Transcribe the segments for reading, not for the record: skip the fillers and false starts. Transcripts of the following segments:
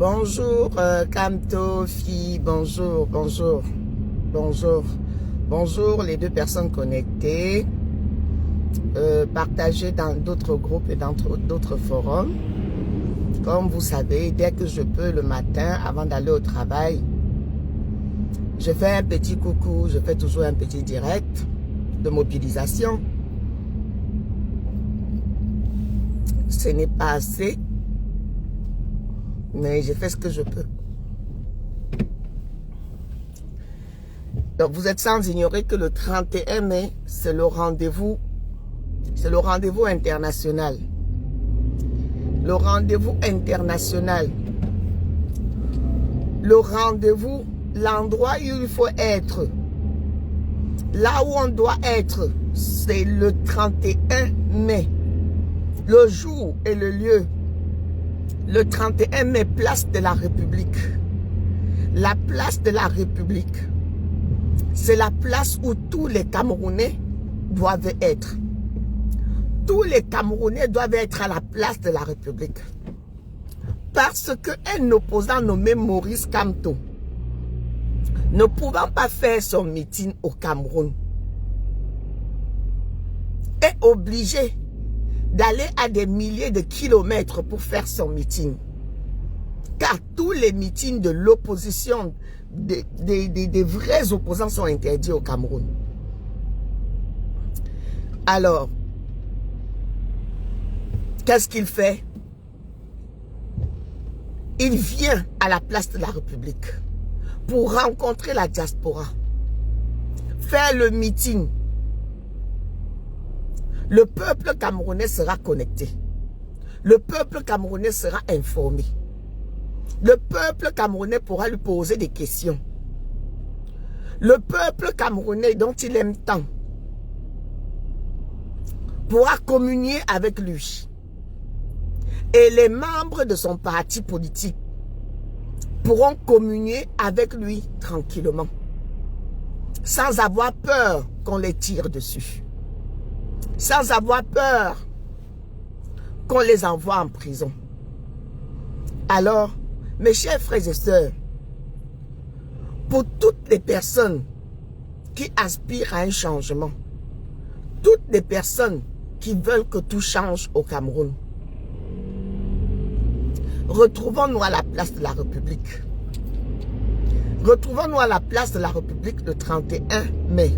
Bonjour Kamto, fille, bonjour, bonjour, bonjour, bonjour les deux personnes connectées, partagées dans d'autres groupes et dans d'autres forums. Comme vous savez, dès que je peux le matin, avant d'aller au travail, je fais un petit coucou, je fais toujours un petit direct de mobilisation. Ce n'est pas assez, mais je fais ce que je peux. Donc vous êtes sans ignorer que le 31 mai, c'est le rendez-vous international. Le rendez-vous international. Le rendez-vous, l'endroit où il faut être. Là où on doit être, c'est le 31 mai. Le jour et le lieu. Le 31 mai, place de la République. La place de la République. C'est la place où tous les Camerounais doivent être. Tous les Camerounais doivent être à la place de la République. Parce qu'un opposant nommé Maurice Kamto, ne pouvant pas faire son meeting au Cameroun, est obligé d'aller à des milliers de kilomètres pour faire son meeting. Car tous les meetings de l'opposition, des vrais opposants sont interdits au Cameroun. Alors, qu'est-ce qu'il fait? Il vient à la place de la République pour rencontrer la diaspora, faire le meeting. Le peuple camerounais sera connecté. Le peuple camerounais sera informé. Le peuple camerounais pourra lui poser des questions. Le peuple camerounais dont il aime tant pourra communier avec lui. Et les membres de son parti politique pourront communier avec lui tranquillement, sans avoir peur qu'on les tire dessus, sans avoir peur qu'on les envoie en prison. Alors, mes chers frères et sœurs, pour toutes les personnes qui aspirent à un changement, toutes les personnes qui veulent que tout change au Cameroun, retrouvons-nous à la place de la République. Retrouvons-nous à la place de la République le 31 mai.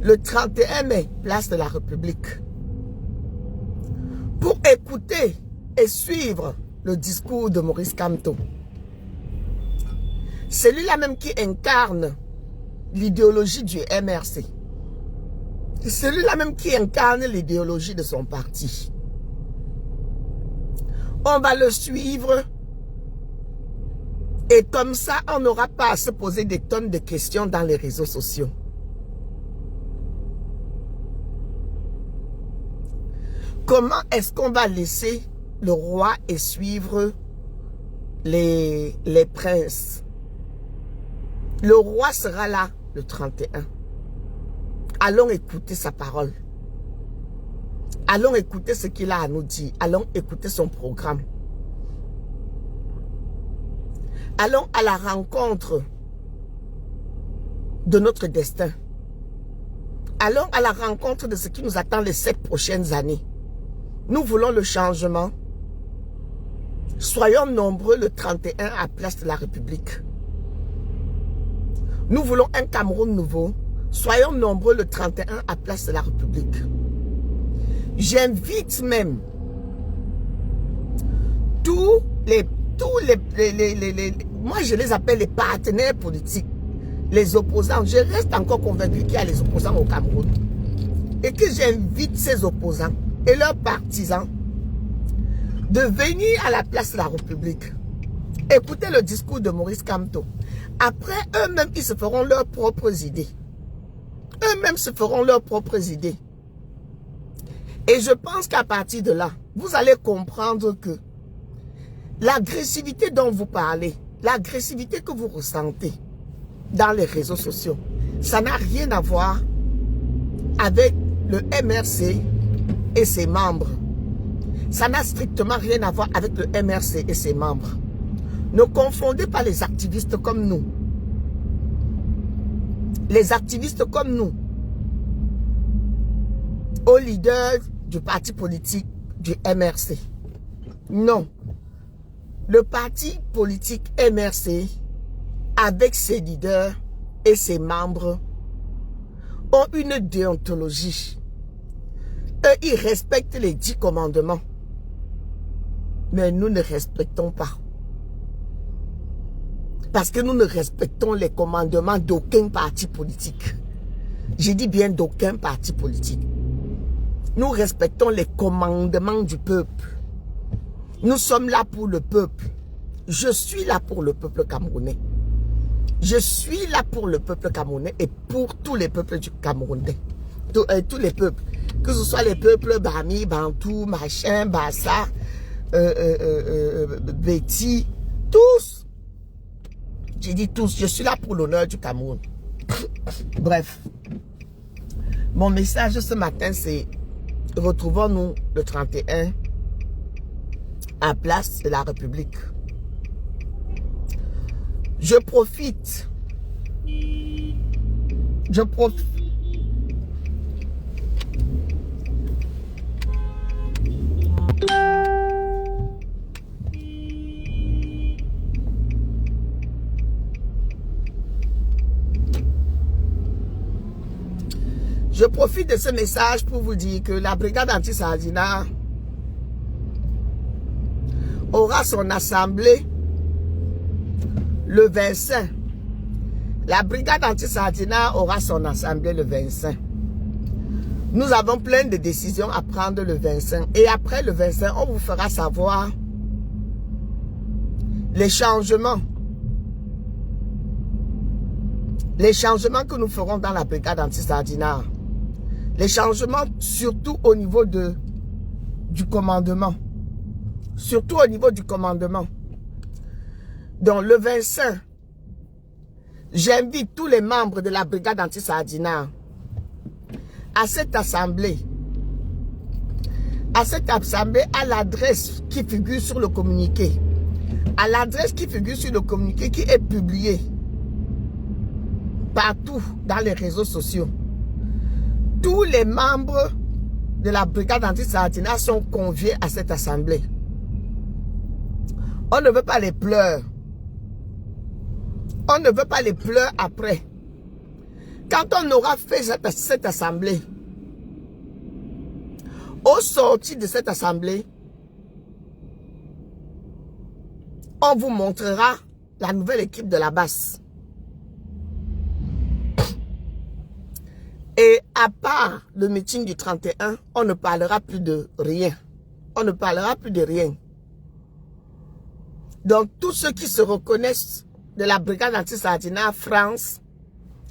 Le 31 mai, place de la République. Pour écouter et suivre le discours de Maurice Kamto. C'est lui-là même qui incarne l'idéologie du MRC. C'est lui-là même qui incarne l'idéologie de son parti. On va le suivre et comme ça, on n'aura pas à se poser des tonnes de questions dans les réseaux sociaux. Comment est-ce qu'on va laisser le roi et suivre les princes? Le roi sera là le 31. Allons écouter sa parole. Allons écouter ce qu'il a à nous dire. Allons écouter son programme. Allons à la rencontre de notre destin. Allons à la rencontre de ce qui nous attend les 7 prochaines années. Nous voulons le changement. Soyons nombreux le 31 à place de la République. Nous voulons un Cameroun nouveau. Soyons nombreux le 31 à place de la République. J'invite même moi je les appelle les partenaires politiques, les opposants. Je reste encore convaincu qu'il y a les opposants au Cameroun. Et que j'invite ces opposants et leurs partisans de venir à la place de la République. Écoutez le discours de Maurice Kamto. Après, eux-mêmes, ils se feront leurs propres idées. Eux-mêmes se feront leurs propres idées. Et je pense qu'à partir de là, vous allez comprendre que l'agressivité dont vous parlez, l'agressivité que vous ressentez dans les réseaux sociaux, ça n'a rien à voir avec le MRC et ses membres. Ça n'a strictement rien à voir avec le MRC et ses membres. Ne confondez pas les activistes comme nous. Les activistes comme nous, aux leaders du parti politique du MRC. Non. Le parti politique MRC, avec ses leaders et ses membres, ont une déontologie. Eux, ils respectent les 10 commandements. Mais nous ne respectons pas. Parce que nous ne respectons les commandements d'aucun parti politique. J'ai dit bien d'aucun parti politique. Nous respectons les commandements du peuple. Nous sommes là pour le peuple. Je suis là pour le peuple camerounais. Je suis là pour le peuple camerounais et pour tous les peuples du Camerounais. Tous les peuples. Que ce soit les peuples Bami, Bantou, Machin, Bassa, Betty, tous. J'ai dit tous. Je suis là pour l'honneur du Cameroun. Bref. Mon message ce matin, c'est retrouvons-nous le 31 à Place de la République. Je profite. Je profite de ce message pour vous dire que la brigade anti-Sardina aura son assemblée le 25. La brigade anti-Sardina aura son assemblée le 25. Nous avons plein de décisions à prendre le 25. Et après le 25, on vous fera savoir les changements. Les changements que nous ferons dans la brigade anti-Sardina. Les changements surtout au niveau du commandement. Surtout au niveau du commandement. Donc le 25, j'invite tous les membres de la brigade anti-Sardina à cette assemblée. À cette assemblée, à l'adresse qui figure sur le communiqué. À l'adresse qui figure sur le communiqué qui est publié partout dans les réseaux sociaux. Tous les membres de la brigade anti-Sardina sont conviés à cette assemblée. On ne veut pas les pleurs. On ne veut pas les pleurs après. Quand on aura fait cette assemblée, au sortir de cette assemblée, on vous montrera la nouvelle équipe de la base. Et à part le meeting du 31, on ne parlera plus de rien. On ne parlera plus de rien. Donc, tous ceux qui se reconnaissent de la brigade anti-Sardina France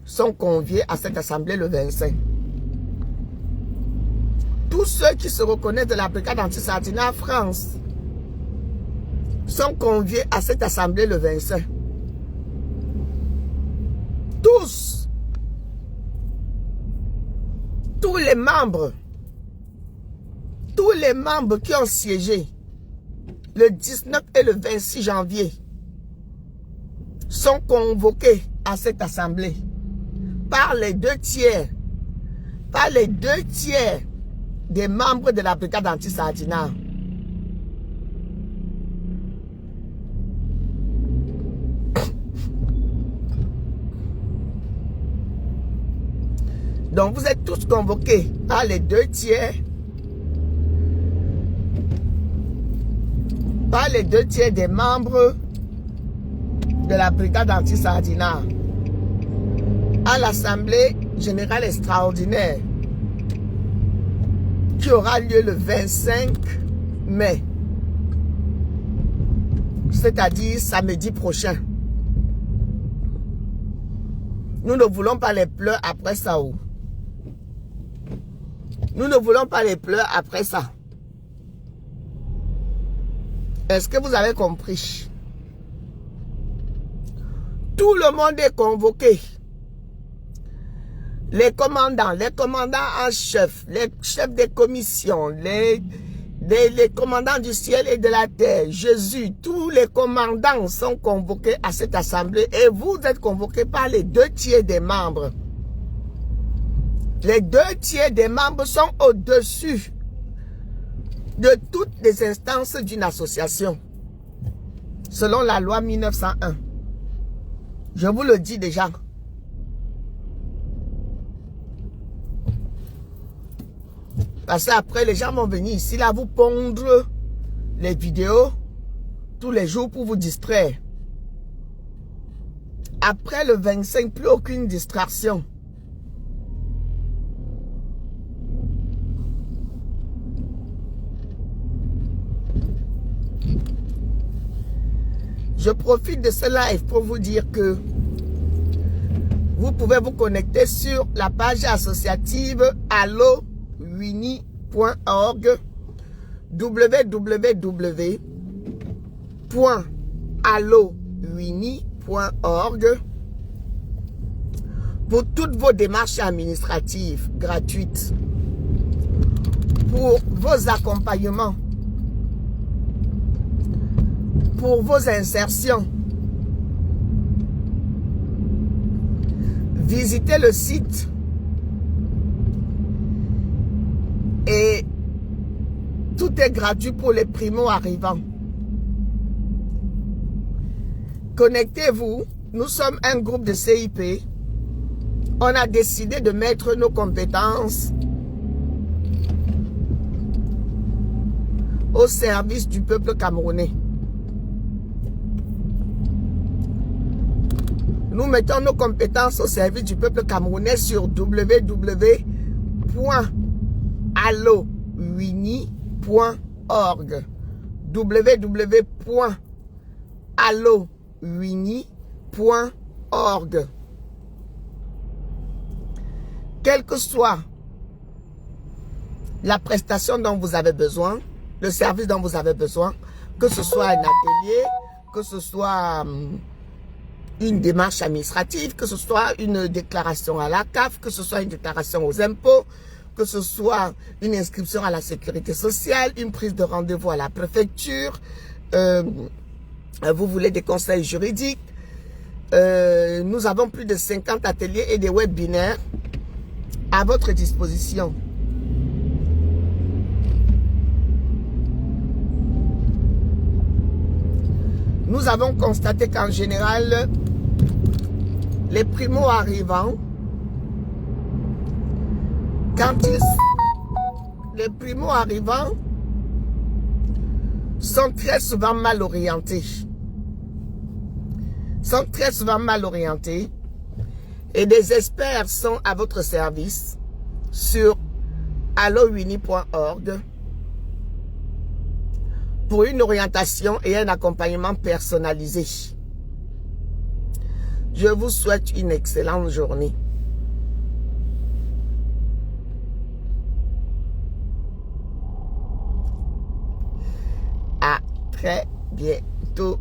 sont conviés à cette assemblée le 25. Tous ceux qui se reconnaissent de la brigade anti-Sardina France sont conviés à cette assemblée le 25. Tous. Tous les membres qui ont siégé le 19 et le 26 janvier sont convoqués à cette assemblée par les 2 tiers des membres de la brigade anti-Sardina. Donc vous êtes tous convoqués par les 2 tiers des membres de la brigade anti-Sardina à l'Assemblée générale extraordinaire qui aura lieu le 25 mai, c'est-à-dire samedi prochain. Nous ne voulons pas les pleurs après ça. Nous ne voulons pas les pleurs après ça. Est-ce que vous avez compris? Tout le monde est convoqué. Les commandants en chef, les chefs des commissions, les les commandants du ciel et de la terre, Jésus, tous les commandants sont convoqués à cette assemblée et vous êtes convoqués par les 2/3 des membres. Les 2/3 des membres sont au-dessus de toutes les instances d'une association, selon la loi 1901. Je vous le dis déjà. Parce qu'après, les gens vont venir ici, là, vous pondre les vidéos tous les jours pour vous distraire. Après le 25, plus aucune distraction. Je profite de ce live pour vous dire que vous pouvez vous connecter sur la page associative allowinnie.org, www.allowinnie.org, pour toutes vos démarches administratives gratuites, pour vos accompagnements, pour vos insertions. Visitez le site et tout est gratuit pour les primo-arrivants. Connectez-vous. Nous sommes un groupe de CIP. On a décidé de mettre nos compétences au service du peuple camerounais. Nous mettons nos compétences au service du peuple camerounais sur www.allowinnie.org, www.allowinnie.org. Quelle que soit la prestation dont vous avez besoin, le service dont vous avez besoin, que ce soit un atelier, que ce soit une démarche administrative, que ce soit une déclaration à la CAF, que ce soit une déclaration aux impôts, que ce soit une inscription à la sécurité sociale, une prise de rendez-vous à la préfecture, vous voulez des conseils juridiques, nous avons plus de 50 ateliers et des webinaires à votre disposition. Nous avons constaté qu'en général, les primo-arrivants, les primo-arrivants sont très souvent mal orientés. Et des experts sont à votre service sur allowinnie.org pour une orientation et un accompagnement personnalisé. Je vous souhaite une excellente journée. À très bientôt.